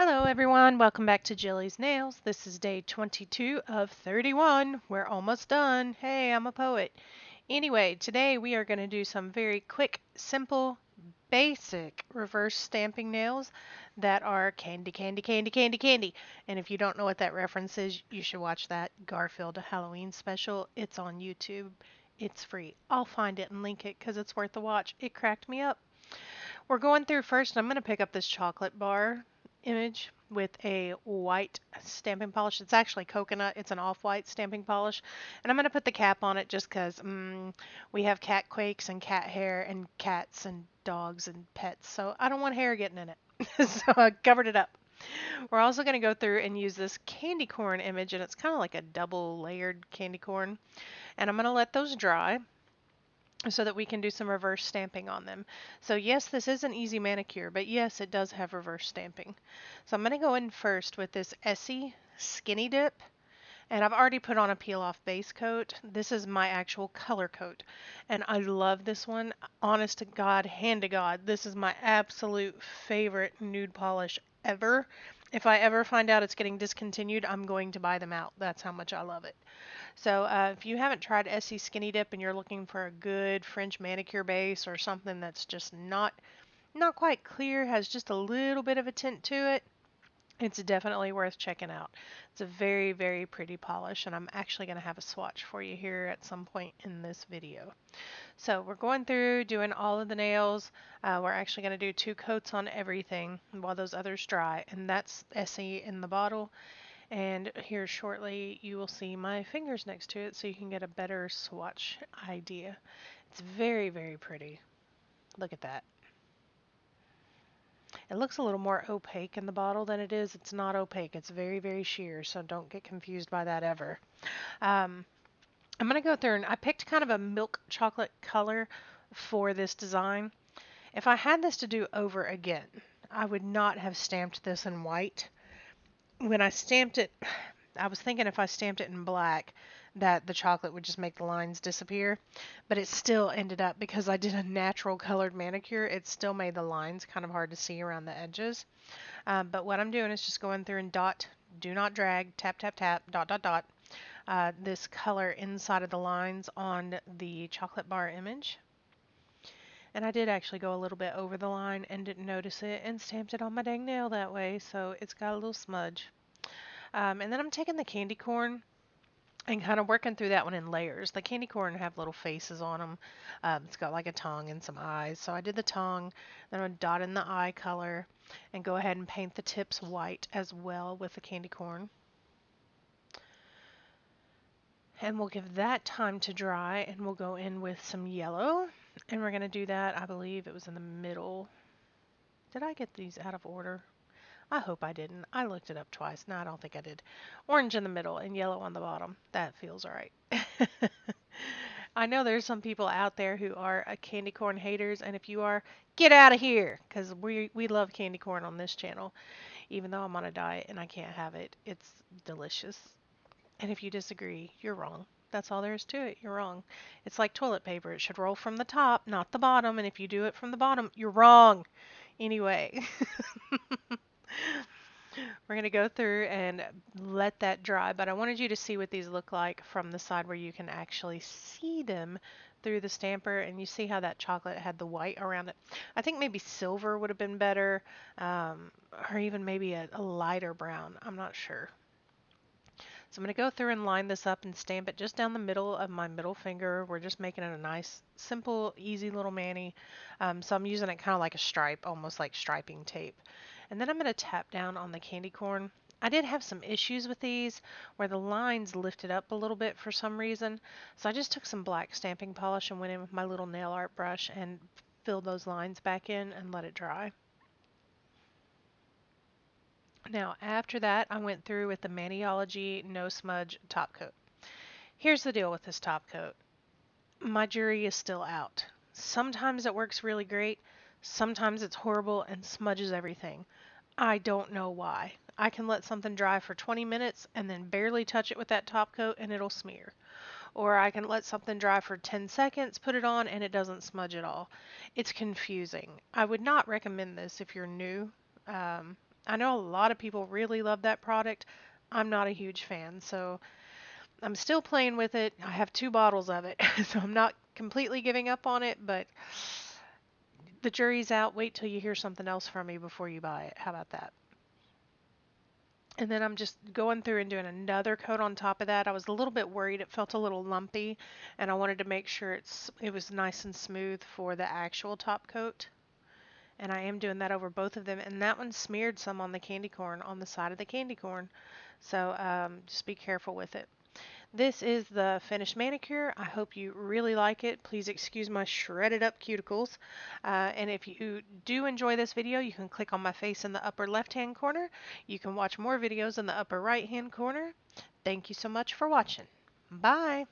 Hello everyone, welcome back to Jilly's Nails. This is day 22 of 31. We're almost done. Hey, I'm a poet. Anyway, today we are going to do some very quick, simple, basic reverse stamping nails that are candy, candy, candy, candy, candy. And if you don't know what that reference is, you should watch that Garfield Halloween special. It's on YouTube. It's free. I'll find it and link it because it's worth the watch. It cracked me up. We're going through first. I'm going to pick up this chocolate bar image with a white stamping polish. It's actually coconut. It's an off-white stamping polish. And I'm going to put the cap on it just because we have cat quakes and cat hair and cats and dogs and pets. So I don't want hair getting in it. So I covered it up. We're also going to go through and use this candy corn image, and it's kind of like a double layered candy corn. And I'm going to let those dry so that we can do some reverse stamping on them. So yes, this is an easy manicure, but yes, it does have reverse stamping. So I'm going to go in first with this Essie Skinny Dip, and I've already put on a peel off base coat. This is my actual color coat, and I love this one. Honest to God, hand to God, this is my absolute favorite nude polish ever. If I ever find out it's getting discontinued, I'm going to buy them out. That's how much I love it. So if you haven't tried Essie Skinny Dip and you're looking for a good French manicure base or something that's just not quite clear, has just a little bit of a tint to it, it's definitely worth checking out. It's a very, very pretty polish, and I'm actually going to have a swatch for you here at some point in this video. So we're going through doing all of the nails. We're actually going to do 2 coats on everything while those others dry, and that's Essie in the bottle. And here shortly you will see my fingers next to it so you can get a better swatch idea. It's very, very pretty. Look at that. It looks a little more opaque in the bottle than it is. It's not opaque. It's very, very sheer, so don't get confused by that ever. Um, I'm going to go through and I picked kind of a milk chocolate color for this design. If I had this to do over again, I would not have stamped this in white. When I stamped it, I was thinking if I stamped it in black, that the chocolate would just make the lines disappear, but it still ended up, because I did a natural colored manicure, it still made the lines kind of hard to see around the edges. But what I'm doing is just going through and dot, do not drag, tap, tap, tap, dot, dot, dot, this color inside of the lines on the chocolate bar image. And I did actually go a little bit over the line and didn't notice it and stamped it on my dang nail that way, so it's got a little smudge. And then I'm taking the candy corn and kind of working through that one in layers. The candy corn have little faces on them. It's got like a tongue and some eyes. So I did the tongue, then I'm dot in the eye color, and go ahead and paint the tips white as well with the candy corn. And we'll give that time to dry, and we'll go in with some yellow. And we're going to do that, I believe it was in the middle. Did I get these out of order? I hope I didn't. I looked it up twice. No, I don't think I did. Orange in the middle and yellow on the bottom. That feels right. I know there's some people out there who are candy corn haters, and if you are, get out of here, because we love candy corn on this channel. Even though I'm on a diet and I can't have it, it's delicious. And if you disagree, you're wrong. That's all there is to it. You're wrong. It's like toilet paper. It should roll from the top, not the bottom. And if you do it from the bottom, you're wrong. Anyway. We're going to go through and let that dry, but I wanted you to see what these look like from the side where you can actually see them through the stamper, and you see how that chocolate had the white around it. I think maybe silver would have been better, or even maybe a lighter brown. I'm not sure. So I'm going to go through and line this up and stamp it just down the middle of my middle finger. We're just making it a nice, simple, easy little mani. So I'm using it kind of like a stripe, almost like striping tape. And then I'm going to tap down on the candy corn. I did have some issues with these where the lines lifted up a little bit for some reason. So I just took some black stamping polish and went in with my little nail art brush and filled those lines back in and let it dry. Now, after that, I went through with the Maniology No Smudge top coat. Here's the deal with this top coat. My jury is still out. Sometimes it works really great, sometimes it's horrible and smudges everything. I don't know why. I can let something dry for 20 minutes and then barely touch it with that top coat and it'll smear. Or I can let something dry for 10 seconds, put it on, and it doesn't smudge at all. It's confusing. I would not recommend this if you're new. I know a lot of people really love that product. I'm not a huge fan, so I'm still playing with it. I have 2 bottles of it, so I'm not completely giving up on it, but the jury's out. Wait till you hear something else from me before you buy it. How about that? And then I'm just going through and doing another coat on top of that. I was a little bit worried. It felt a little lumpy, and I wanted to make sure it was nice and smooth for the actual top coat. And I am doing that over both of them. And that one smeared some on the candy corn, on the side of the candy corn. So just be careful with it. This is the finished manicure. I hope you really like it. Please excuse my shredded up cuticles. And if you do enjoy this video, you can click on my face in the upper left hand corner. You can watch more videos in the upper right hand corner. Thank you so much for watching. Bye.